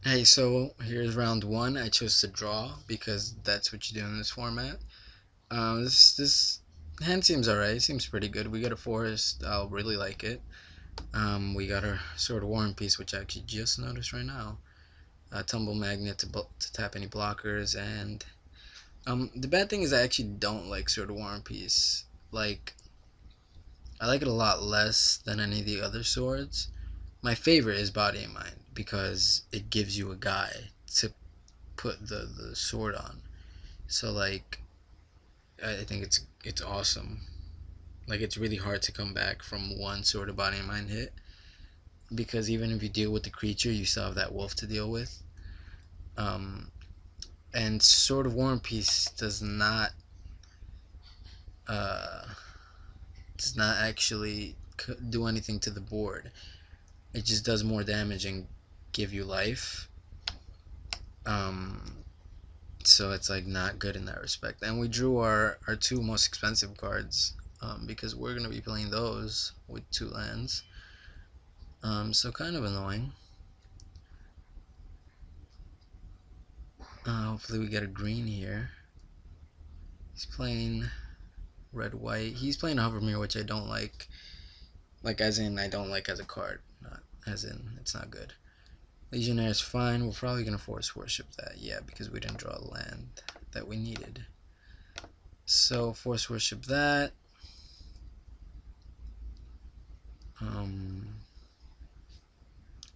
Hey, so here's round one. I chose to draw because that's what you do in this format. This hand seems alright. Seems pretty good. We got a forest. I'll really like it. We got our sword of war and peace, which I actually just noticed right now. Tumble magnet to tap any blockers, and the bad thing is I actually don't like sword of war and peace. Like I like it a lot less than any of the other swords. My favorite is body and mind because it gives you a guy to put the sword on. So like I think it's awesome. Like it's really hard to come back from one sort of body and mind hit because even if you deal with the creature, you still have that wolf to deal with. Um, and Sword of War and Peace uh, does not actually do anything to the board. It just does more damage and give you life. Um, so it's like not good in that respect. And we drew our two most expensive cards because we're gonna be playing those with two lands. So kind of annoying. Hopefully we get a green here. He's playing red white. He's playing Hovermere, which I don't like. Like as in I don't like as a card, not as in it's not good. Legionnaire is fine. We're probably gonna force worship that, yeah, because we didn't draw a land that we needed. So force worship that. Um,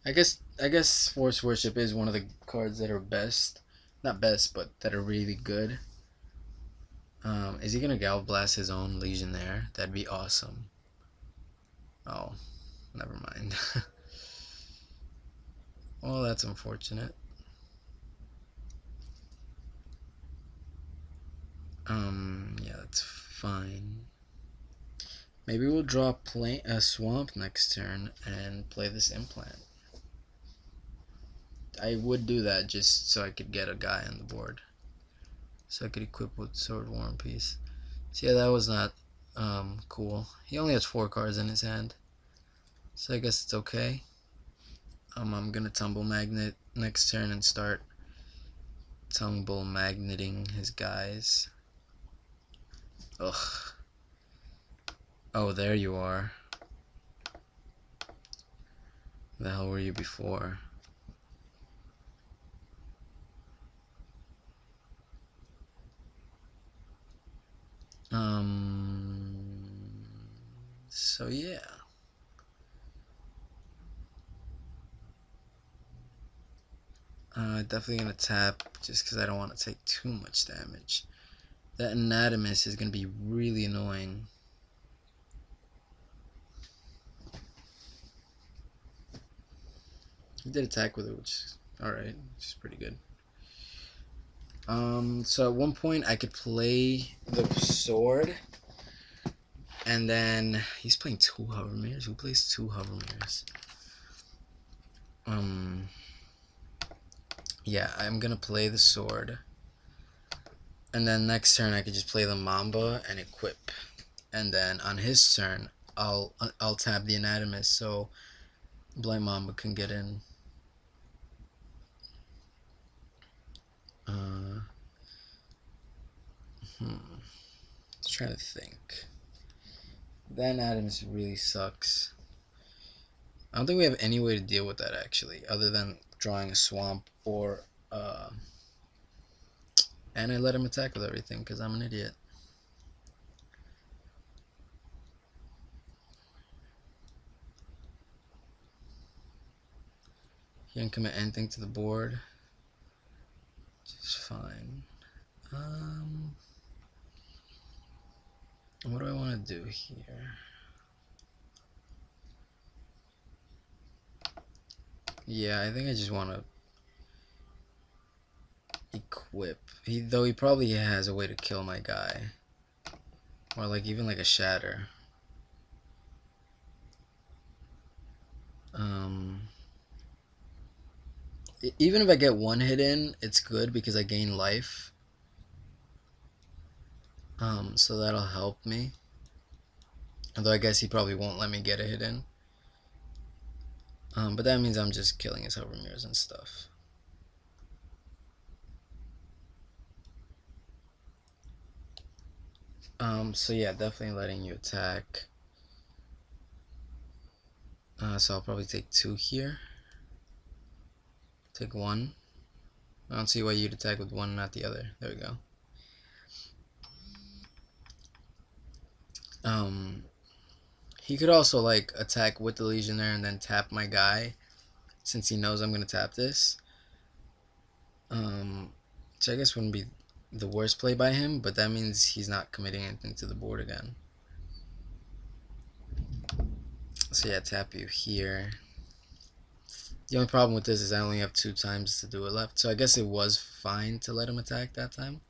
I guess force worship is one of the cards that are best, not best, but that are really good. Is he gonna Gal Blast his own Legionnaire? That'd be awesome. Oh, never mind. Well, that's unfortunate. Yeah, that's fine. Maybe we'll draw a swamp next turn and play this implant. I would do that just so I could get a guy on the board. So I could equip with Sword War and Peace. So yeah, that was not cool. He only has 4 cards in his hand. So I guess it's okay. I'm gonna Tumble Magnet next turn and start Tumble Magneting his guys. Ugh. Oh, there you are. The hell were you before? So yeah. Definitely gonna tap just because I don't want to take too much damage. That Anatomus is gonna be really annoying. He did attack with it, which is alright, which is pretty good. So at one point I could play the sword, and then he's playing 2 Hovermeres. Who plays 2 Hovermeres? Yeah, I'm gonna play the sword, and then next turn I could just play the Mamba and equip, and then on his turn I'll tap the Anatomus so Blight Mamba can get in. Uh, Let's try to think. That Anatomus really sucks. I don't think we have any way to deal with that actually, other than drawing a swamp or and I let him attack with everything because I'm an idiot. He didn't commit anything to the board, which is fine. What do I want to do here? Yeah, I think I just want to equip. Though he probably has a way to kill my guy, or like even like a shatter. Even if I get one hit in, it's good because I gain life. So that'll help me. Although I guess he probably won't let me get a hit in. But that means I'm just killing his Hovermeres and stuff. So yeah, definitely letting you attack. So I'll probably take 2 here. Take 1. I don't see why you'd attack with 1, not the other. There we go. He could also like attack with the Legionnaire and then tap my guy, since he knows I'm gonna tap this. Which I guess wouldn't be the worst play by him, but that means he's not committing anything to the board again. So yeah, tap you here. The only problem with this is I only have 2 times to do it left, so I guess it was fine to let him attack that time.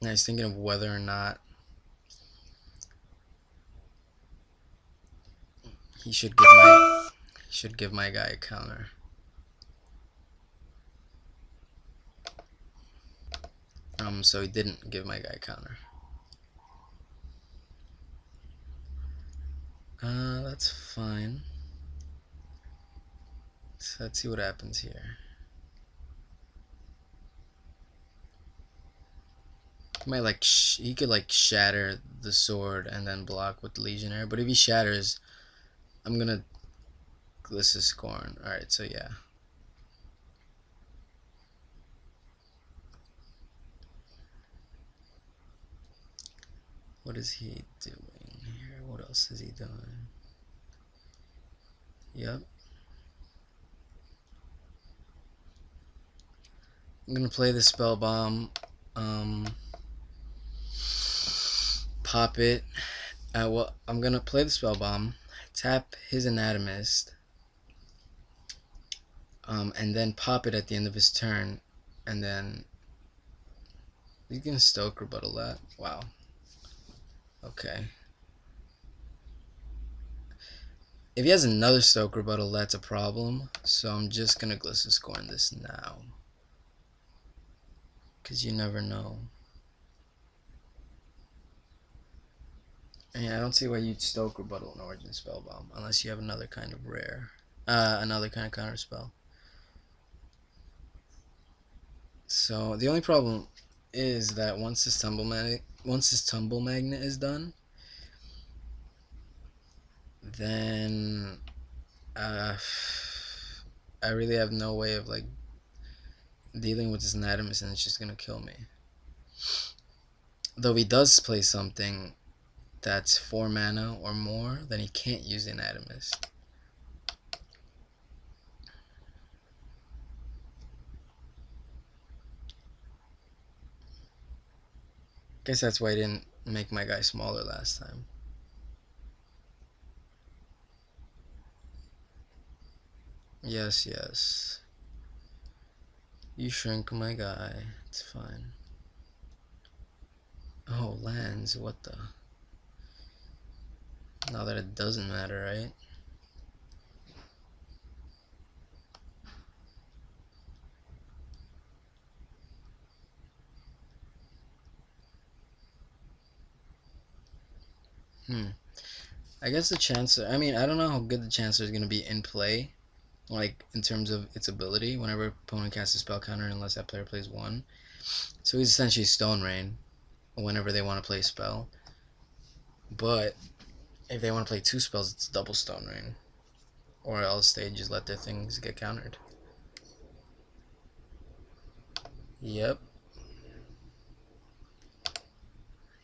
And I was thinking of whether or not he should give my guy a counter. So he didn't give my guy a counter. That's fine. So let's see what happens here. He might like he could like shatter the sword and then block with the Legionnaire, but if he shatters, I'm gonna Glissa Scorn. Alright, so yeah. What is he doing here? What else is he doing? Yep. I'm gonna play the Spell Bomb. Pop it. Well, I'm gonna play the Spell Bomb, tap his Anatomist, and then pop it at the end of his turn, and then you can Stoke Rebuttal that. Wow. Okay. If he has another Stoke Rebuttal, that's a problem. So I'm just gonna Glissa Scorn this now, because you never know. And I don't see why you'd Stoke Rebuttal an Origin Spellbomb unless you have another kind of rare, another kind of counter spell. So the only problem is that once this Tumble Magnet is done, then I really have no way of like dealing with this Anatomist, and it's just gonna kill me. Though he does play something that's 4 mana or more, then he can't use the Anatomist. Guess that's why I didn't make my guy smaller last time. Yes, yes. You shrink my guy. It's fine. Oh, lands. What the? Now that it doesn't matter, right? I guess the Chancellor, I mean, I don't know how good the Chancellor is going to be in play, like, in terms of its ability, whenever opponent casts a spell counter unless that player plays 1. So he's essentially Stone Rain whenever they want to play a spell. But if they want to play 2 spells, it's double Stone Rain. Or else they just let their things get countered. Yep.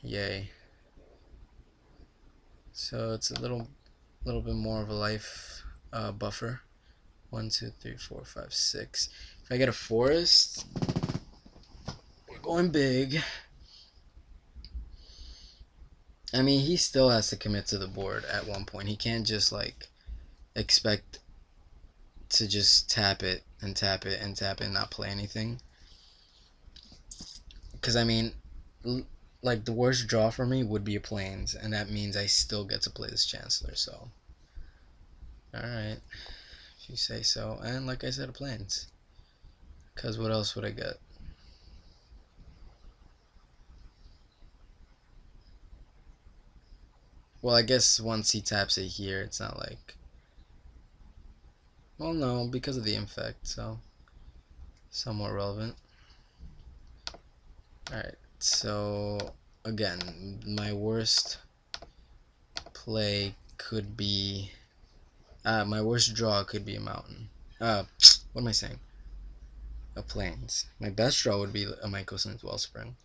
Yay. So it's a little bit more of a life buffer. 1, 2, 3, 4, 5, 6. If I get a forest, we're going big. I mean, he still has to commit to the board at one point. He can't just like expect to just tap it and tap it and tap it and not play anything. Because I mean, like the worst draw for me would be a Plains, and that means I still get to play this Chancellor. So, all right, if you say so. And like I said, a Plains. Because what else would I get? Well, I guess once he taps it here, it's not like... Well, no, because of the infect, so... Somewhat relevant. Alright, so again, my worst play could be my worst draw could be a mountain. What am I saying? A plains. My best draw would be a Mycosin's Wellspring.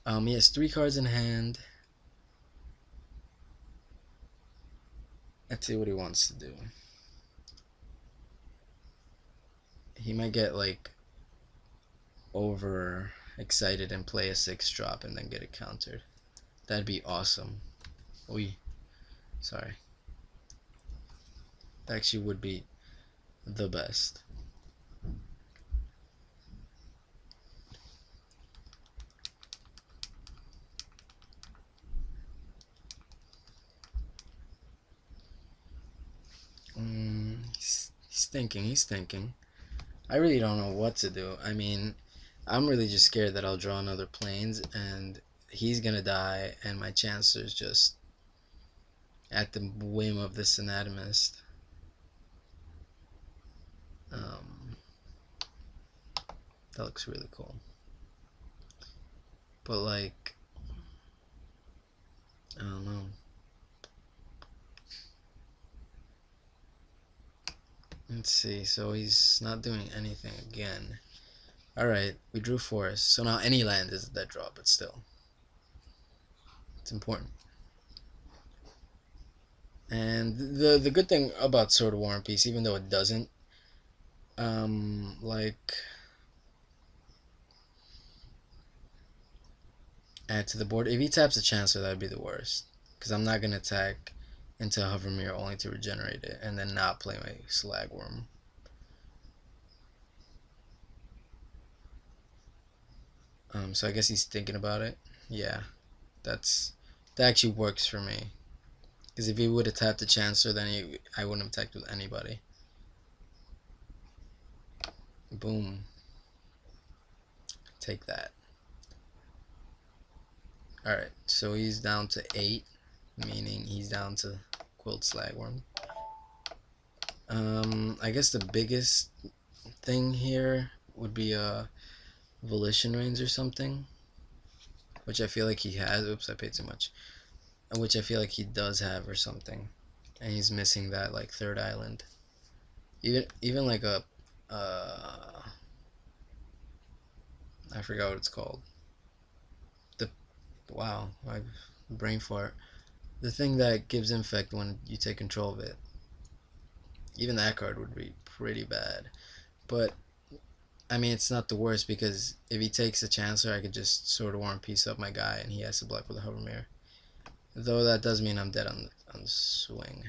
He has 3 cards in hand. Let's see what he wants to do. He might get like over excited and play a 6-drop and then get it countered. That'd be awesome. Oi, sorry. That actually would be the best. He's thinking, he's thinking. I really don't know what to do. I mean, I'm really just scared that I'll draw another plains and he's gonna die and my Chancellor's just at the whim of this anatomist. That looks really cool. But like, I don't know. Let's see, so he's not doing anything again. Alright, we drew forest. So now any land is a dead draw, but still. It's important. And the good thing about Sword of War and Peace, even though it doesn't, like, add to the board, if he taps a Chancellor, that'd be the worst. Because I'm not going to attack into Hovermere only to regenerate it, and then not play my Slagworm. So I guess he's thinking about it. Yeah, that actually works for me. Because if he would have tapped the Chancellor, then I wouldn't have attacked with anybody. Boom. Take that. Alright, so he's down to 8, meaning he's down to Quilt Slagworm. I guess the biggest thing here would be a Volition Reigns or something, which I feel like he has. Oops, I paid too much. Which I feel like he does have or something, and he's missing that like 3rd island. Even like a I forgot what it's called. Wow, my brain fart. The thing that gives infect when you take control of it. Even that card would be pretty bad. But I mean, it's not the worst because if he takes a Chancellor, I could just Sword of War and Peace up my guy, and he has to block with a Hovermere. Though that does mean I'm dead on the swing.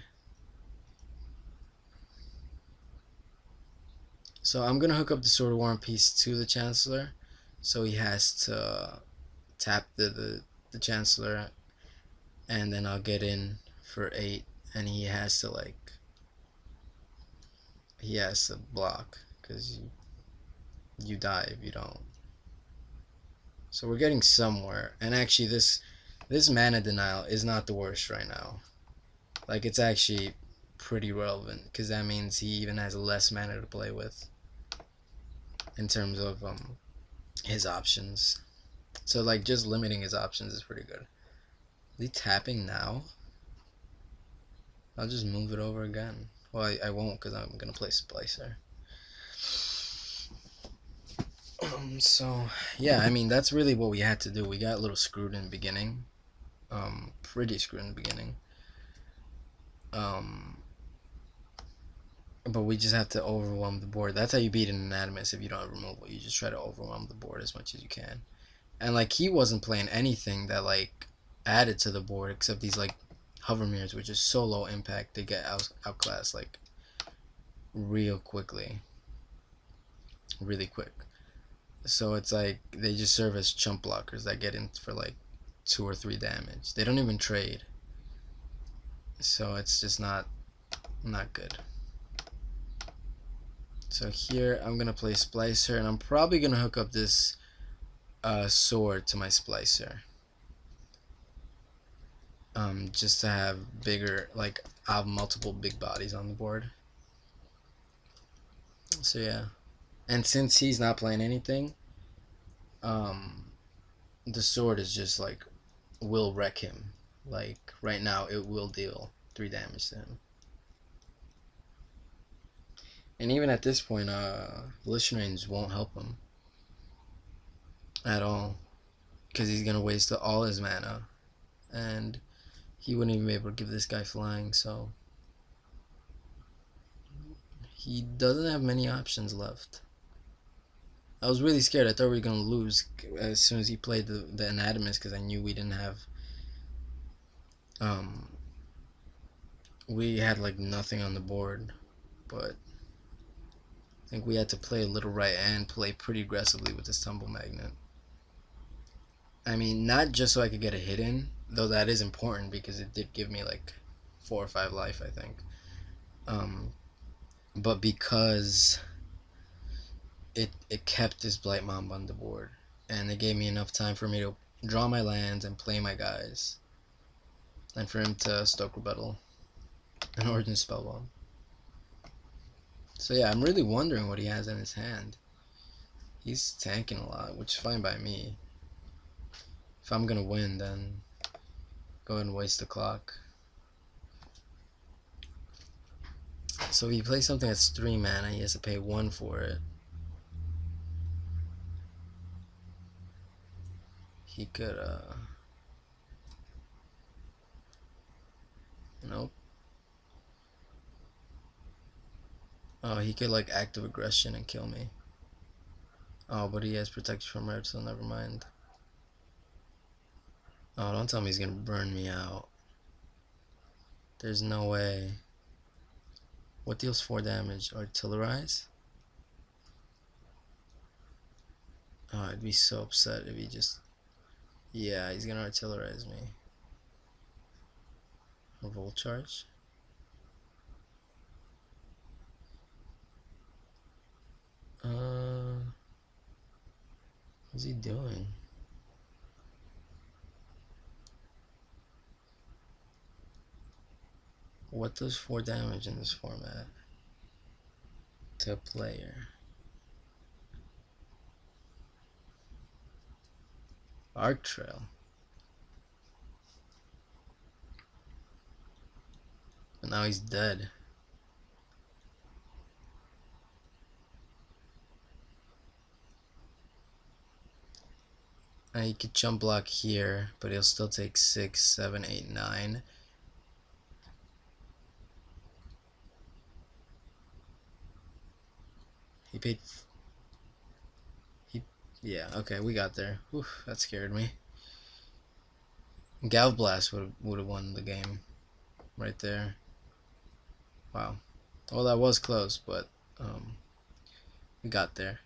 So I'm gonna hook up the Sword of War and Peace to the Chancellor, so he has to tap the Chancellor, and then I'll get in for 8, and he has to block because you die if you don't. So we're getting somewhere, and actually this mana denial is not the worst right now. Like, it's actually pretty relevant because that means he even has less mana to play with in terms of his options. So like just limiting his options is pretty good. Is he tapping now? I'll just move it over again. Well, I won't because I'm gonna play Splicer. So yeah, I mean that's really what we had to do. We got a little screwed in the beginning, pretty screwed in the beginning. But we just have to overwhelm the board. That's how you beat an anatomist if you don't have removal. You just try to overwhelm the board as much as you can. And like he wasn't playing anything that like added to the board except these like Hovermeres, which is so low impact. They get outclassed like real quickly, really quick. So it's like they just serve as chump blockers that get in for like 2 or 3 damage. They don't even trade. So it's just not good. So here I'm gonna play Splicer, and I'm probably gonna hook up this sword to my Splicer. Just to have bigger, like I have multiple big bodies on the board. So yeah. And since he's not playing anything, um, the sword is just like will wreck him. Like right now, it will deal 3 damage to him. And even at this point, Lichtenrein's won't help him at all because he's gonna waste all his mana, and he wouldn't even be able to give this guy flying. So he doesn't have many options left. I was really scared. I thought we were gonna lose as soon as he played the Anatomist because I knew we didn't have um we had like nothing on the board, but I think we had to play a little right and play pretty aggressively with this Tumble Magnet. I mean, not just so I could get a hit in, though that is important because it did give me like 4 or 5 life, I think. But because it kept this Blight Mamba on the board, and it gave me enough time for me to draw my lands and play my guys, and for him to Stoke Rebuttal and Origin Spellbomb. So yeah, I'm really wondering what he has in his hand. He's tanking a lot, which is fine by me. If I'm gonna win, then go ahead and waste the clock. So if he plays something that's 3 mana, he has to pay 1 for it. He could, nope. Oh, he could like active aggression and kill me. Oh, but he has protection from red, so never mind. Oh, don't tell me he's gonna burn me out. There's no way. What deals 4 damage? Artillerize? Oh, I'd be so upset if he just... Yeah, he's gonna artillerize me. A Volt Charge? What's he doing? What does 4 damage in this format to a player? Arc Trail. But now he's dead. Now he could jump block here, but he'll still take 6, 7, 8, 9. He paid... Yeah, okay, we got there. Oof, that scared me. Galv Blast would have won the game right there. Wow. Well, that was close, but we got there.